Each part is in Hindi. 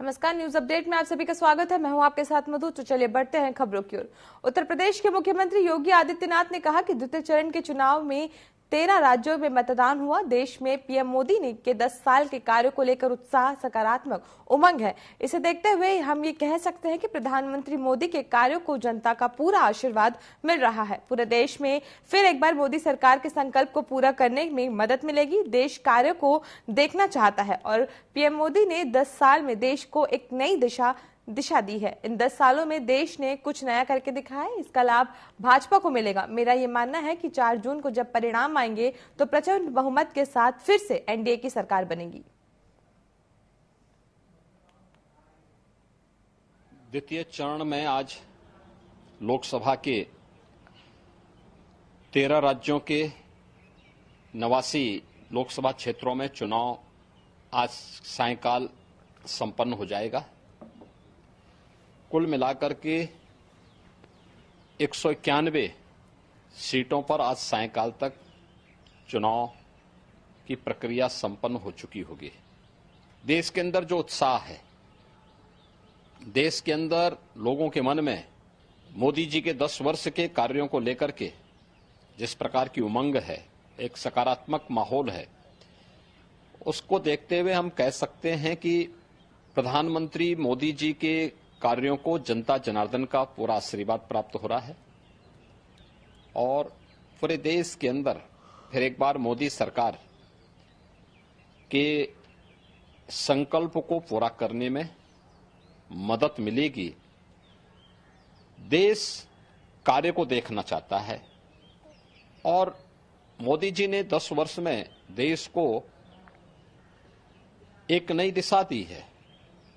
नमस्कार, न्यूज अपडेट में आप सभी का स्वागत है। मैं हूं आपके साथ मधु। तो चलिए बढ़ते हैं खबरों की ओर। उत्तर प्रदेश के मुख्यमंत्री योगी आदित्यनाथ ने कहा कि द्वितीय चरण के चुनाव में 13 राज्यों में मतदान हुआ। देश में पीएम मोदी ने के 10 साल के कार्यों को लेकर उत्साह, सकारात्मक उमंग है। इसे देखते हुए हम ये कह सकते हैं कि प्रधानमंत्री मोदी के कार्यों को जनता का पूरा आशीर्वाद मिल रहा है। पूरे देश में फिर एक बार मोदी सरकार के संकल्प को पूरा करने में मदद मिलेगी। देश कार्यों को देखना चाहता है और पीएम मोदी ने 10 साल में देश को एक नई दिशा दी है। इन 10 सालों में देश ने कुछ नया करके दिखाया है। इसका लाभ भाजपा को मिलेगा। मेरा ये मानना है कि 4 जून को जब परिणाम आएंगे तो प्रचंड बहुमत के साथ फिर से एनडीए की सरकार बनेगी। द्वितीय चरण में आज लोकसभा के 13 राज्यों के 89 लोकसभा क्षेत्रों में चुनाव आज सायंकाल संपन्न हो जाएगा। कुल मिलाकर के 191 सीटों पर आज सायंकाल तक चुनाव की प्रक्रिया संपन्न हो चुकी होगी। देश के अंदर जो उत्साह है, देश के अंदर लोगों के मन में मोदी जी के 10 वर्ष के कार्यों को लेकर के जिस प्रकार की उमंग है, एक सकारात्मक माहौल है, उसको देखते हुए हम कह सकते हैं कि प्रधानमंत्री मोदी जी के कार्यों को जनता जनार्दन का पूरा आशीर्वाद प्राप्त हो रहा है और पूरे देश के अंदर फिर एक बार मोदी सरकार के संकल्प को पूरा करने में मदद मिलेगी। देश कार्य को देखना चाहता है और मोदी जी ने 10 वर्ष में देश को एक नई दिशा दी है।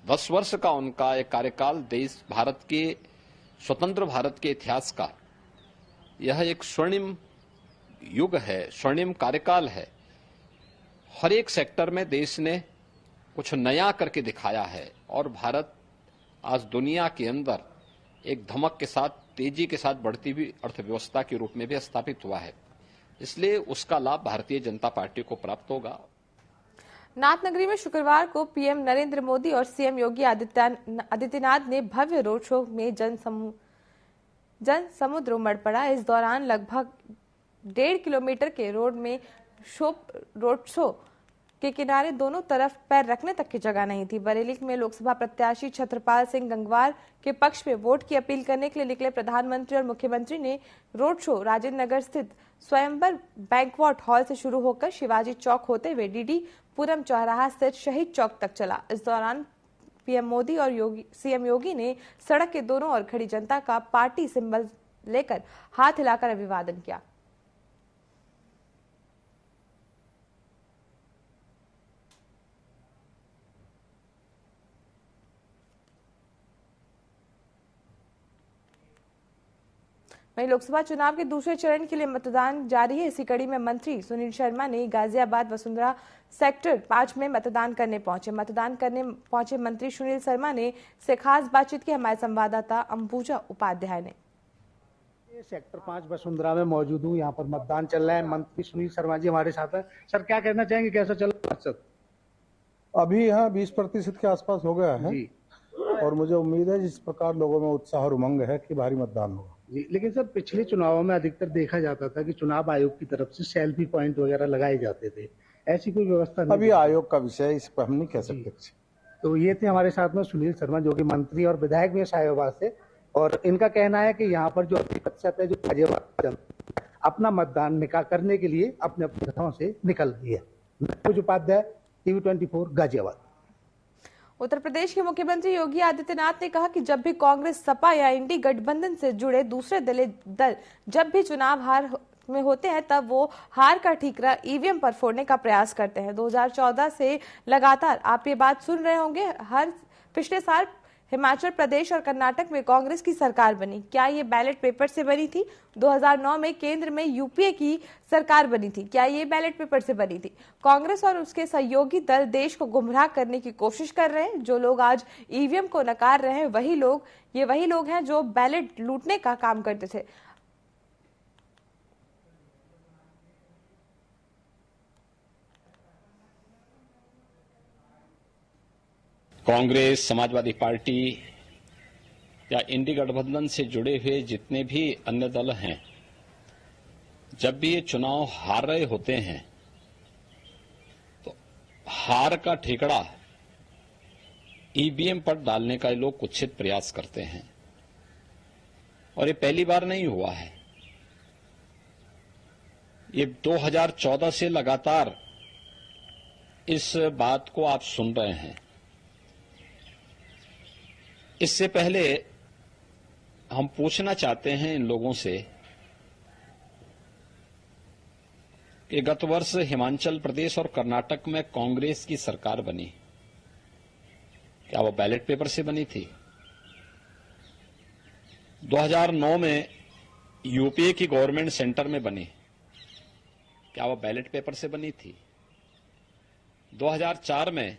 10 वर्ष का उनका एक कार्यकाल देश भारत के स्वतंत्र भारत के इतिहास का यह एक स्वर्णिम युग है, स्वर्णिम कार्यकाल है। हर एक सेक्टर में देश ने कुछ नया करके दिखाया है और भारत आज दुनिया के अंदर एक धमक के साथ, तेजी के साथ बढ़ती हुई अर्थव्यवस्था के रूप में भी स्थापित हुआ है। इसलिए उसका लाभ भारतीय जनता पार्टी को प्राप्त होगा। नाथनगरी में शुक्रवार को पीएम नरेंद्र मोदी और सीएम योगी आदित्यनाथ ने भव्य रोड शो में जन समुद्र उमड़ पड़ा। इस दौरान लगभग 1.5 किलोमीटर के रोड शो के किनारे दोनों तरफ पैर रखने तक की जगह नहीं थी। बरेली में लोकसभा प्रत्याशी छत्रपाल सिंह गंगवार के पक्ष में वोट की अपील करने के लिए निकले प्रधानमंत्री और मुख्यमंत्री ने रोड शो राजेंद्र नगर स्थित स्वयंवर बैंक्वेट हॉल से शुरू होकर शिवाजी चौक होते हुए डीडी पुरम चौराहा स्थित शहीद चौक तक चला। इस दौरान पीएम मोदी और सीएम योगी ने सड़क के दोनों ओर खड़ी जनता का पार्टी सिंबल लेकर हाथ हिलाकर अभिवादन किया। वहीं लोकसभा चुनाव के दूसरे चरण के लिए मतदान जारी है। इसी कड़ी में मंत्री सुनील शर्मा ने गाजियाबाद वसुंधरा सेक्टर 5 में मतदान करने पहुंचे मंत्री सुनील शर्मा ने से खास बातचीत की। हमारे संवाददाता अंबुजा उपाध्याय ने सेक्टर 5 वसुंधरा में मौजूद हूँ। यहाँ पर मतदान चल रहा है। मंत्री सुनील शर्मा जी हमारे साथ हैं। सर, क्या कहना चाहेंगे, कैसा चल रहा है? अभी यहाँ 20% के आसपास हो गया है और मुझे उम्मीद है जिस प्रकार लोगों में उत्साह और उमंग है कि भारी मतदान होगा जी। लेकिन सर, पिछले चुनावों में अधिकतर देखा जाता था कि चुनाव आयोग की तरफ से सेल्फी पॉइंट वगैरह लगाए जाते थे। ऐसी कोई व्यवस्था नहीं? अभी आयोग का विषय है, इस पर हम नहीं कह सकते। तो ये थे हमारे साथ में सुनील शर्मा, जो कि मंत्री और विधायक भी साहिबाबाद से, और इनका कहना है कि यहाँ पर जो 80% है जो गाजियाबाद अपना मतदान निकाह करने के लिए अपने अपने घरों से निकल रही है। मैं उपाध्याय, टीवी 24 गाजियाबाद। उत्तर प्रदेश के मुख्यमंत्री योगी आदित्यनाथ ने कहा कि जब भी कांग्रेस, सपा या इंडी गठबंधन से जुड़े दूसरे दल जब भी चुनाव हार में होते हैं तब वो हार का ठीकरा ईवीएम पर फोड़ने का प्रयास करते हैं। 2014 से लगातार आप ये बात सुन रहे होंगे। पिछले साल हिमाचल प्रदेश और कर्नाटक में कांग्रेस की सरकार बनी। क्या ये बैलेट पेपर से बनी थी? 2009 में केंद्र में यूपीए की सरकार बनी थी। क्या ये बैलेट पेपर से बनी थी? कांग्रेस और उसके सहयोगी दल देश को गुमराह करने की कोशिश कर रहे हैं। जो लोग आज ईवीएम को नकार रहे हैं वही लोग हैं जो बैलेट लूटने का काम करते थे। कांग्रेस, समाजवादी पार्टी या इंडी गठबंधन से जुड़े हुए जितने भी अन्य दल हैं, जब भी ये चुनाव हार रहे होते हैं तो हार का ठेकड़ा ईवीएम पर डालने का ये लोग कुत्सित प्रयास करते हैं। और ये पहली बार नहीं हुआ है, ये 2014 से लगातार इस बात को आप सुन रहे हैं। इससे पहले हम पूछना चाहते हैं इन लोगों से कि गत वर्ष हिमाचल प्रदेश और कर्नाटक में कांग्रेस की सरकार बनी, क्या वो बैलेट पेपर से बनी थी? 2009 में यूपीए की गवर्नमेंट सेंटर में बनी, क्या वो बैलेट पेपर से बनी थी? 2004 में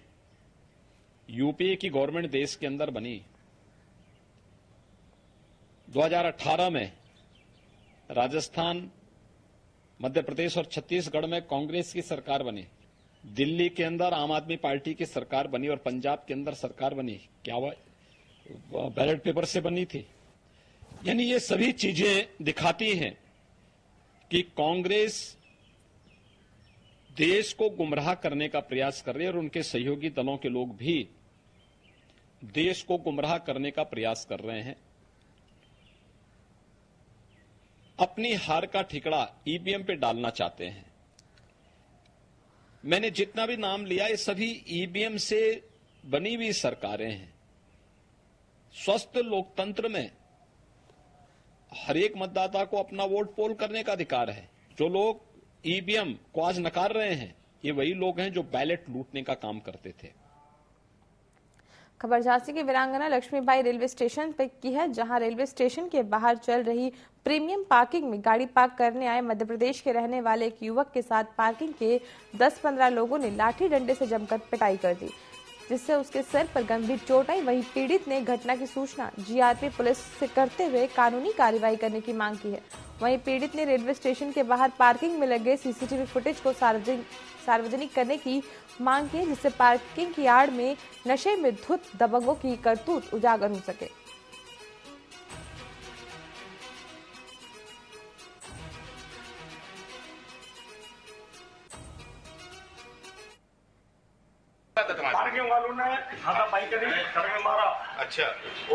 यूपीए की गवर्नमेंट देश के अंदर बनी। 2018 में राजस्थान, मध्य प्रदेश और छत्तीसगढ़ में कांग्रेस की सरकार बनी। दिल्ली के अंदर आम आदमी पार्टी की सरकार बनी और पंजाब के अंदर सरकार बनी, क्या वह बैलेट पेपर से बनी थी? यानी ये सभी चीजें दिखाती हैं कि कांग्रेस देश को गुमराह करने का प्रयास कर रही है और उनके सहयोगी दलों के लोग भी देश को गुमराह करने का प्रयास कर रहे हैं। अपनी हार का ठिकड़ा ईवीएम पे डालना चाहते हैं। मैंने जितना भी नाम लिया ये सभी ईवीएम से बनी हुई सरकारें हैं। स्वस्थ लोकतंत्र में हर एक मतदाता को अपना वोट पोल करने का अधिकार है। जो लोग ईवीएम को आज नकार रहे हैं, ये वही लोग हैं जो बैलेट लूटने का काम करते थे। खबर झांसी की वीरांगना लक्ष्मीबाई रेलवे स्टेशन पे की है, जहां रेलवे स्टेशन के बाहर चल रही प्रीमियम पार्किंग में गाड़ी पार्क करने आए मध्य प्रदेश के रहने वाले एक युवक के साथ पार्किंग के 10-15 लोगों ने लाठी डंडे से जमकर पिटाई कर दी, जिससे उसके सिर पर गंभीर चोट आई। वहीं पीड़ित ने घटना की सूचना जीआरपी पुलिस से करते हुए कानूनी कार्रवाई करने की मांग की है। वहीं पीड़ित ने रेलवे स्टेशन के बाहर पार्किंग में लगे सीसीटीवी फुटेज को सार्वजनिक करने की मांग की है, जिससे पार्किंग की आड़ में नशे में धुत दबंगों की करतूत उजागर हो सके। पार्किंग वालों ने हाथापाई करी, सर में मारा। अच्छा।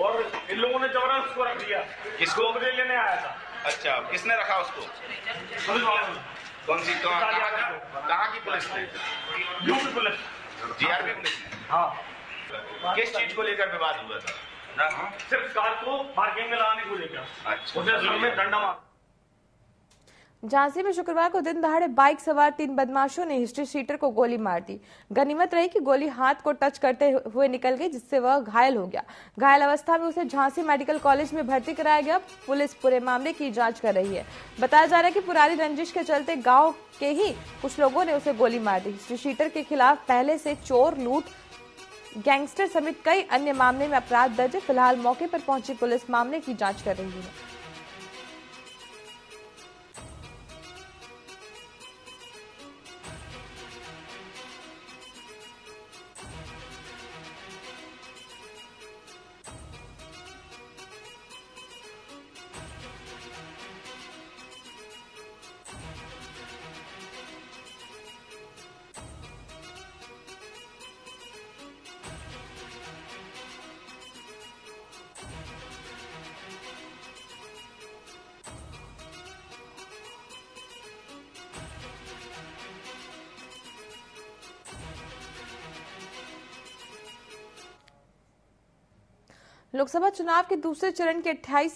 और इन लोगों ने जबरदस्त उसको रख दिया। किसको? मुझे लेने आया था। अच्छा, किसने रखा उसको? पुलिस वालों ने। कौन सी? कहाँ की पुलिस ने? यूपी पुलिस, जीआरपी पुलिस ने। हाँ। किस चीज को लेकर विवाद हुआ था? सिर्फ कार को पार्किंग में लगाने को लेकर। अच्छा। उसे सर में डंडा मारा। झांसी में शुक्रवार को दिन दहाड़े बाइक सवार 3 बदमाशों ने हिस्ट्री शीटर को गोली मार दी। गनीमत रही कि गोली हाथ को टच करते हुए निकल गई, जिससे वह घायल हो गया। घायल अवस्था में उसे झांसी मेडिकल कॉलेज में भर्ती कराया गया। पुलिस पूरे मामले की जांच कर रही है। बताया जा रहा है कि पुरानी रंजिश के चलते गांव के ही कुछ लोगों ने उसे गोली मार दी। हिस्ट्री शीटर के खिलाफ पहले से चोर, लूट, गैंगस्टर समेत कई अन्य मामले में अपराध दर्ज है। फिलहाल मौके पर पहुंची पुलिस मामले की जांच कर रही है। लोकसभा चुनाव के दूसरे चरण के 88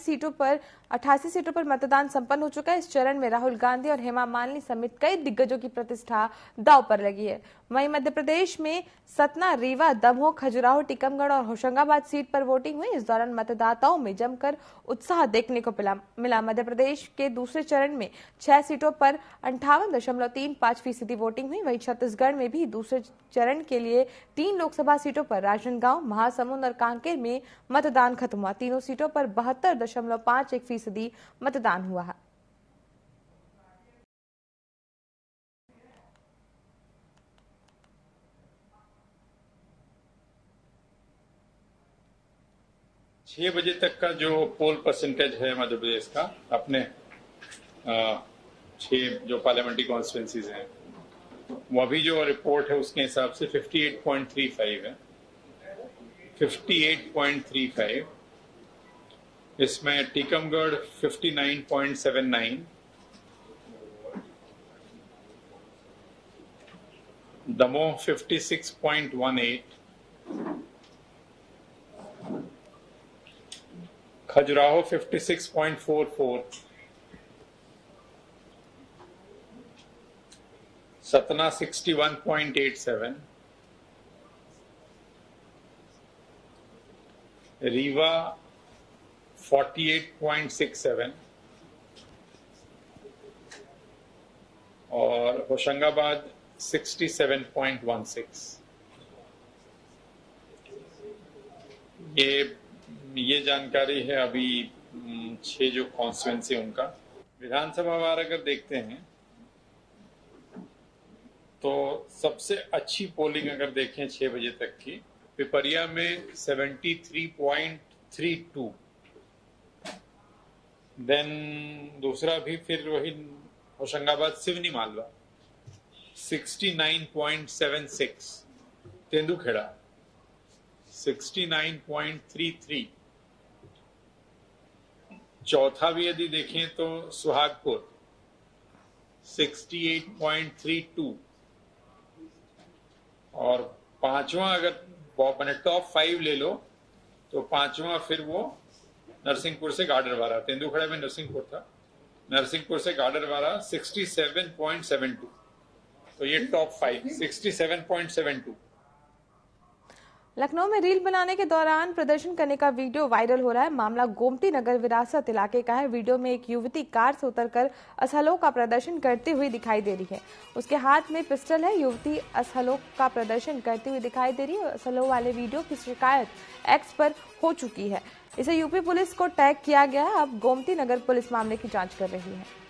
सीटों पर मतदान संपन्न हो चुका है। इस चरण में राहुल गांधी और हेमा मालिनी समेत कई दिग्गजों की प्रतिष्ठा दांव पर लगी है। वहीं मध्य प्रदेश में सतना, रीवा, दमोह, खजुराहो, टीकमगढ़ और होशंगाबाद सीट पर वोटिंग हुई। इस दौरान मतदाताओं में जमकर उत्साह देखने को मिला। मध्य प्रदेश के दूसरे चरण में 6 सीटों पर 58.35% वोटिंग हुई। वहीं छत्तीसगढ़ में भी दूसरे चरण के लिए 3 लोकसभा सीटों पर राजनांदगांव, महासमुंद और कांकेर में मतदान खत्म हुआ। तीनों सीटों पर 72.51% मतदान हुआ है। 6 बजे तक का जो पोल परसेंटेज है मध्य प्रदेश का अपने 6 जो पार्लियामेंट्री कॉन्स्टिट्यूंसीज हैं, वो अभी जो रिपोर्ट है उसके हिसाब से 58.35 है। 58.35। इसमें टीकमगढ़ 59.79, दमोह 56.18, खजुराहो 56.44, सतना 61.87, रीवा 48.67 और होशंगाबाद 67.16। ये जानकारी है अभी 6 जो कॉन्स्टिट्यूंसी उनका। विधानसभा वार अगर देखते हैं तो सबसे अच्छी पोलिंग अगर देखें 6 बजे तक की, पिपरिया में 73.32, देन दूसरा भी फिर वही होशंगाबाद सिवनी मालवा 69.76, तेंदुखेड़ा 69.33, चौथा भी यदि देखें तो सुहागपुर 68.32 और पांचवा अगर टॉप 5 ले लो तो पांचवा फिर वो नरसिंहपुर से गाडरवारा, तेंदुखेड़ा में नरसिंहपुर था, नरसिंहपुर से गाडरवारा 67.72। तो ये टॉप 5 67.72। लखनऊ में रील बनाने के दौरान प्रदर्शन करने का वीडियो वायरल हो रहा है। मामला गोमती नगर विरासत इलाके का है। वीडियो में एक युवती कार से उतरकर असहलों का प्रदर्शन करती हुई दिखाई दे रही है। उसके हाथ में पिस्टल है। युवती असहलों का प्रदर्शन करती हुई दिखाई दे रही है। असहलों वाले वीडियो की शिकायत एक्स पर हो चुकी है। इसे यूपी पुलिस को टैग किया गया है। अब गोमती नगर पुलिस मामले की जाँच कर रही है।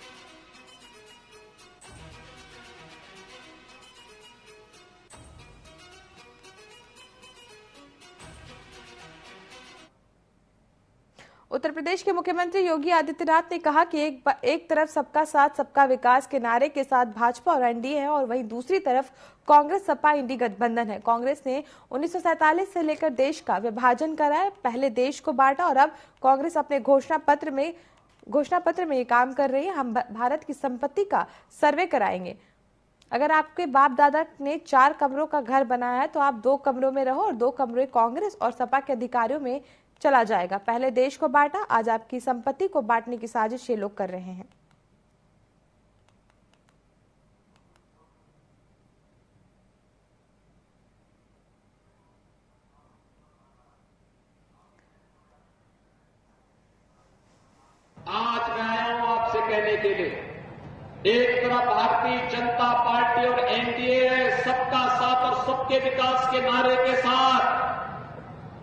उत्तर प्रदेश के मुख्यमंत्री योगी आदित्यनाथ ने कहा कि एक तरफ सबका साथ सबका विकास के नारे के साथ भाजपा और एनडीए है और वहीं दूसरी तरफ कांग्रेस सपा इंडी गठबंधन है। कांग्रेस ने 1947 से लेकर देश का विभाजन करा है, पहले देश को बांटा और अब कांग्रेस अपने घोषणा पत्र में ये काम कर रही है। हम भारत की संपत्ति का सर्वे कराएंगे। अगर आपके बाप दादा ने 4 कमरों का घर बनाया है तो आप 2 कमरों में रहो और 2 कमरे कांग्रेस और सपा के अधिकारियों में चला जाएगा। पहले देश को बांटा, आज आपकी संपत्ति को बांटने की साजिश ये लोग कर रहे हैं। आज मैं आया हूं आपसे कहने के लिए, एक तरफ भारतीय जनता पार्टी और एनडीए है सबका साथ और सबके विकास के नारे के साथ,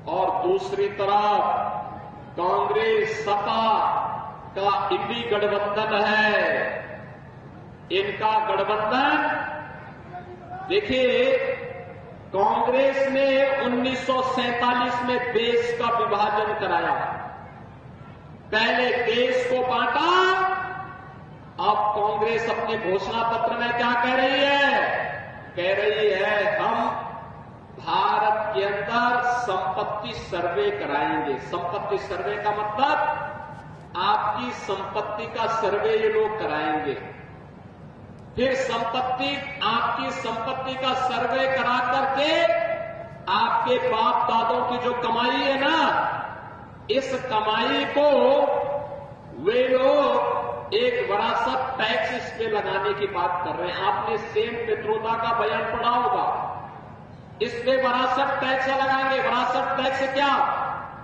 और दूसरी तरफ कांग्रेस सपा का इंडी गठबंधन है। इनका गठबंधन देखिए, कांग्रेस ने 1947 में देश का विभाजन कराया, पहले देश को बांटा। अब कांग्रेस अपने घोषणा पत्र में क्या कह रही है? कह रही है हम भारत के अंदर संपत्ति सर्वे कराएंगे। संपत्ति सर्वे का मतलब आपकी संपत्ति का सर्वे ये लोग कराएंगे। फिर आपकी संपत्ति का सर्वे करा करके आपके बाप दादों की जो कमाई है ना, इस कमाई को वे लोग एक विरासत टैक्स इस पे लगाने की बात कर रहे हैं। आपने सेन पित्रोदा का बयान पढ़ा होगा, इस पे विरासत टैक्स लगाएंगे। विरासत टैक्स क्या?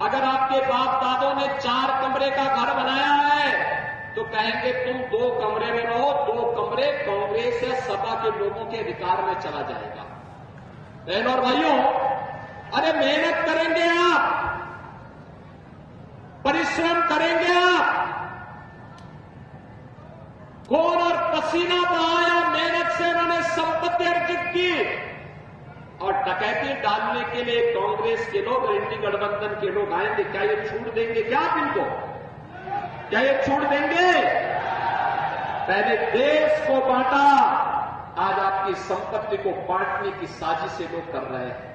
अगर आपके बाप दादों ने 4 कमरे का घर बनाया है तो कहेंगे तुम 2 कमरे में रहो, 2 कमरे कांग्रेस या सपा के लोगों के अधिकार में चला जाएगा। बहनों और भाइयों, अरे मेहनत करेंगे आप, परिश्रम करेंगे आप, खून और पसीना बहाया, मेहनत से उन्होंने संपत्ति अर्जित की और डकैती डालने के लिए कांग्रेस के लोग और इंडी गठबंधन के लोग आएंगे, क्या ये छूट देंगे? क्या आप इनको, क्या ये छूट देंगे? पहले देश को बांटा, आज आपकी संपत्ति को बांटने की साजिशें लोग कर रहे हैं।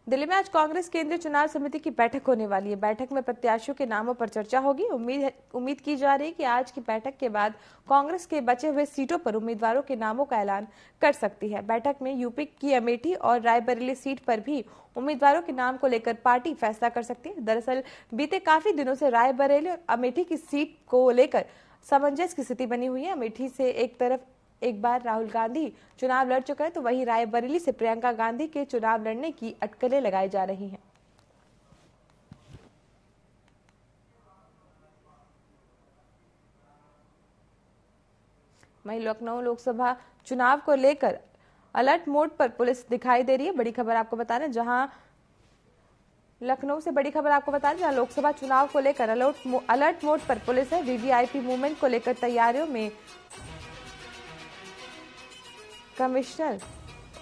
दिल्ली में आज कांग्रेस केंद्रीय चुनाव समिति की बैठक होने वाली है। बैठक में प्रत्याशियों के नामों पर चर्चा होगी। उम्मीद की जा रही है कि आज की बैठक के बाद कांग्रेस के बचे हुए सीटों पर उम्मीदवारों के नामों का ऐलान कर सकती है। बैठक में यूपी की अमेठी और रायबरेली सीट पर भी उम्मीदवारों के नाम को लेकर पार्टी फैसला कर सकती है। दरअसल बीते काफी दिनों से रायबरेली और अमेठी की सीट को लेकर सामंजस्य की स्थिति बनी हुई है। अमेठी से एक तरफ एक बार राहुल गांधी चुनाव लड़ चुका है, तो वहीं रायबरेली से प्रियंका गांधी के चुनाव लड़ने की अटकलें लगाई जा रही हैं। वहीं लखनऊ लोकसभा चुनाव को लेकर अलर्ट मोड पर पुलिस दिखाई दे रही है। बड़ी खबर आपको बता रहे हैं, जहां लखनऊ से बड़ी खबर आपको बता रहे हैं, जहां लोकसभा चुनाव को लेकर अलर्ट मोड पर पुलिस है। वीवीआईपी मूवमेंट को लेकर तैयारियों में कमिश्नर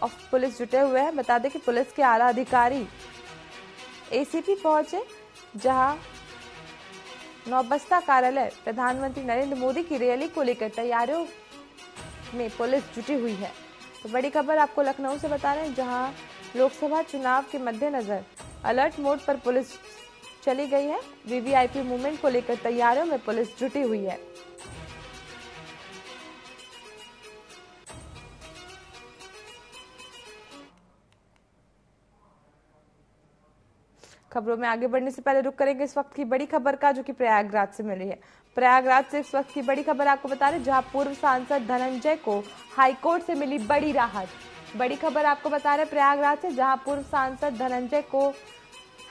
ऑफ पुलिस जुटे हुए हैं। बता दें कि पुलिस के आला अधिकारी एसीपी पहुंचे, जहां नौबस्ता कार्यालय प्रधानमंत्री नरेंद्र मोदी की रैली को लेकर तैयारियों में पुलिस जुटी हुई है। तो बड़ी खबर आपको लखनऊ से बता रहे हैं, जहां लोकसभा चुनाव के मद्देनजर अलर्ट मोड पर पुलिस चली गई है। वीवीआईपी मूवमेंट को लेकर तैयारियों में पुलिस जुटी हुई है। खबरों में आगे बढ़ने से पहले रुक करेंगे इस वक्त की बड़ी खबर का, जो कि प्रयागराज से मिली है। प्रयागराज से इस वक्त की बड़ी खबर आपको बता रहे, जहां पूर्व सांसद धनंजय को हाईकोर्ट से मिली बड़ी राहत। बड़ी खबर आपको बता रहे प्रयागराज से, जहां पूर्व सांसद धनंजय को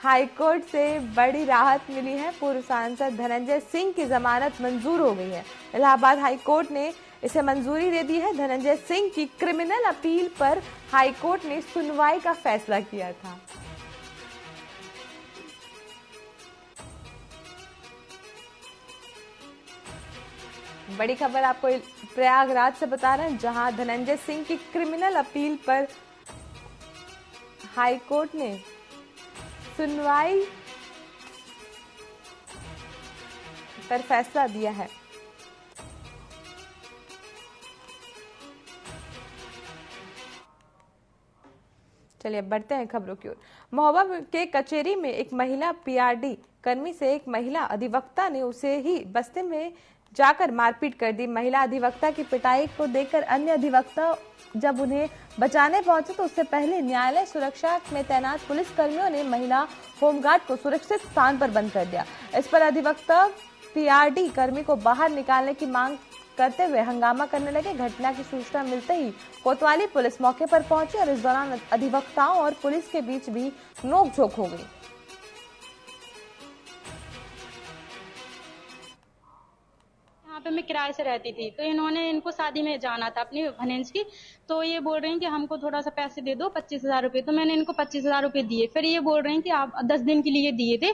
हाईकोर्ट से बड़ी राहत मिली है। पूर्व सांसद धनंजय सिंह की जमानत मंजूर हो गई है। इलाहाबाद हाईकोर्ट ने इसे मंजूरी दे दी है। धनंजय सिंह की क्रिमिनल अपील पर हाईकोर्ट ने सुनवाई का फैसला किया था। बड़ी खबर आपको प्रयागराज से बता रहे हैं, जहां धनंजय सिंह की क्रिमिनल अपील पर हाईकोर्ट ने सुनवाई पर फैसला दिया है। चलिए अब बढ़ते हैं खबरों की ओर। महोबा के कचेरी में एक महिला पीआरडी कर्मी से एक महिला अधिवक्ता ने उसे ही बस्ते में जाकर मारपीट कर दी। महिला अधिवक्ता की पिटाई को देखकर अन्य अधिवक्ता जब उन्हें बचाने पहुंचे, तो उससे पहले न्यायालय सुरक्षा में तैनात पुलिस कर्मियों ने महिला होमगार्ड को सुरक्षित स्थान पर बंद कर दिया। इस पर अधिवक्ता पीआरडी कर्मी को बाहर निकालने की मांग करते हुए हंगामा करने लगे। घटना की सूचना मिलते ही कोतवाली पुलिस मौके पर पहुंची और इस दौरान अधिवक्ताओं और पुलिस के बीच भी नोकझोंक हो गई। यहाँ पे मैं किराए से रहती थी, तो इन्होंने इनको शादी में जाना था अपनी भनेज की, तो ये बोल रहे हैं कि हमको थोड़ा सा पैसे दे दो 25,000 रुपए। तो मैंने इनको 25,000 रुपए दिए। फिर ये बोल रहे हैं कि आप 10 दिन के लिए दिए थे,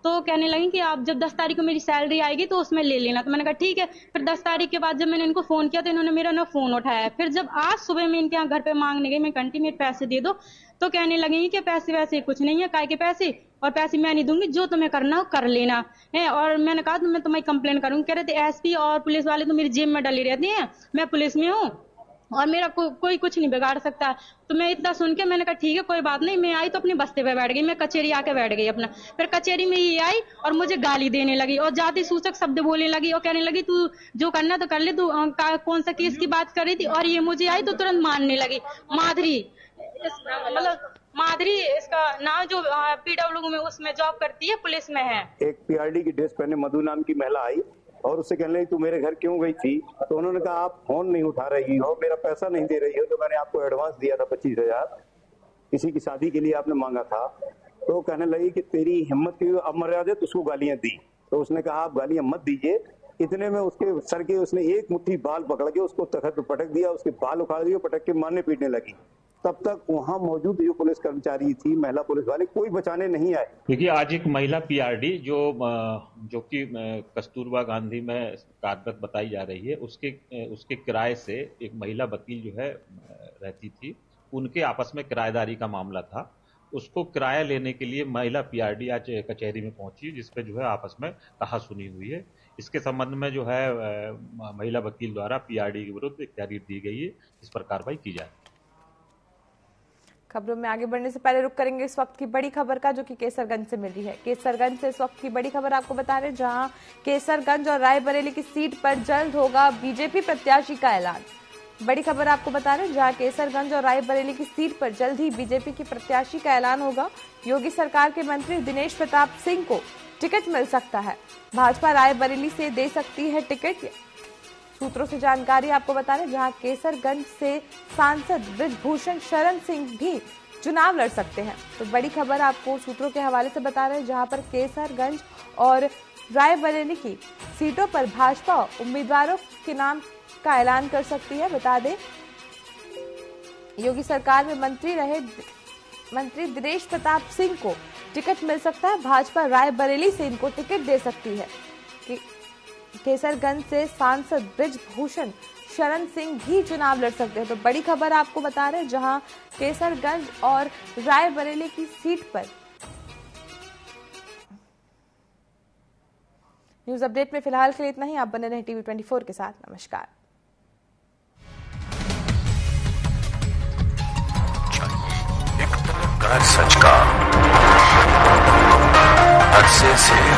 तो कहने लगे कि आप जब 10 तारीख को मेरी सैलरी आएगी तो उसमें ले लेना। तो मैंने कहा ठीक है। फिर 10 तारीख के बाद जब मैंने इनको फोन किया तो इन्होंने मेरा ना फोन उठाया। फिर जब आज सुबह मैं इनके यहाँ घर पे मांगने गई, मैं कंटी मेरे पैसे दे दो, तो कहने लगे कि पैसे वैसे कुछ नहीं है, काय के पैसे, और पैसे मैं नहीं दूंगी, जो तुम्हें करना हो कर लेना है। और मैंने कहा तो मैं तुम्हें कंप्लेन करूंगी। कह रहे थे एसपी और पुलिस वाले तो मेरी जेब में डली रहती हैं, मैं पुलिस में हूँ और मेरा कोई कुछ नहीं बिगाड़ सकता। तो मैं इतना सुन के मैंने कहा ठीक है कोई बात नहीं। मैं आई तो अपने बस्ते पे बैठ गई, मैं कचेरी आके बैठ गई अपना। फिर कचेरी में ये आई और मुझे गाली देने लगी और जाति सूचक शब्द बोलने लगी और कहने लगी तू जो करना तो कर ले, तू कौन सा केस की बात कर रही थी। और ये मुझे आई तो तुरंत मारने लगी। माधुरी, मतलब माधुरी इसका नाम, जो पीडब्ल्यू में उसमें जॉब करती है, पुलिस में है। एक पीआरडी की ड्रेस पहने मधु नाम की महिला आई और उससे कहने लगी तू मेरे घर क्यों गई थी। तो उन्होंने कहा आप फोन नहीं उठा रही हो, मेरा पैसा नहीं दे रही हो, तो मैंने आपको एडवांस दिया था 25,000, किसी की शादी के लिए आपने मांगा था। तो कहने लगी कि तेरी हिम्मत की अमर्यादा, तो उसको गालियां दी। तो उसने कहा आप गालियां मत दीजिए। इतने में उसके सर के उसने एक मुट्ठी बाल पकड़ के उसको तखत पर पटक दिया, उसके बाल उखाड़ दिए, पटक के मारने पीटने लगी। तब तक वहां मौजूद जो पुलिस कर्मचारी थी, महिला पुलिस वाले, कोई बचाने नहीं आए। देखिए, आज एक महिला पीआरडी जो कि कस्तूरबा गांधी में कार्यरत बताई जा रही है, उसके किराए से एक महिला वकील जो है रहती थी, उनके आपस में किराएदारी का मामला था। उसको किराया लेने के लिए महिला पीआरडी आज कचहरी में पहुंची, जिसपे जो है आपस में कहासुनी हुई है। इसके संबंध में जो है महिला वकील द्वारा पीआरडी के विरुद्ध एक तहरीर दी गई है, इस पर कार्रवाई की जाए। खबरों में आगे बढ़ने से पहले रुक करेंगे इस वक्त की बड़ी खबर का, जो कि केसरगंज से मिल रही है। केसरगंज से इस वक्त की बड़ी खबर आपको बता रहे हैं, जहां केसरगंज और रायबरेली की सीट पर जल्द होगा बीजेपी प्रत्याशी का ऐलान। बड़ी खबर आपको बता रहे हैं, जहां केसरगंज और रायबरेली की सीट पर जल्द ही बीजेपी की प्रत्याशी का ऐलान होगा। योगी सरकार के मंत्री दिनेश प्रताप सिंह को टिकट मिल सकता है। भाजपा रायबरेली से दे सकती है टिकट। सूत्रों से जानकारी आपको बता रहे हैं, जहां केसरगंज से सांसद बृजभूषण शरण सिंह भी चुनाव लड़ सकते हैं। तो बड़ी खबर आपको सूत्रों के हवाले से बता रहे हैं, जहां पर केसरगंज और रायबरेली की सीटों पर भाजपा उम्मीदवारों के नाम का ऐलान कर सकती है। बता दें, योगी सरकार में मंत्री रहे मंत्री दिनेश प्रताप सिंह को टिकट मिल सकता है। भाजपा रायबरेली से इनको टिकट दे सकती है। केसरगंज से सांसद बृजभूषण शरण सिंह भी चुनाव लड़ सकते हैं। तो बड़ी खबर आपको बता रहे हैं, जहां केसरगंज और रायबरेली की सीट पर। न्यूज अपडेट में फिलहाल के लिए इतना ही। आप बने रहें टीवी 24 के साथ। नमस्कार। सच का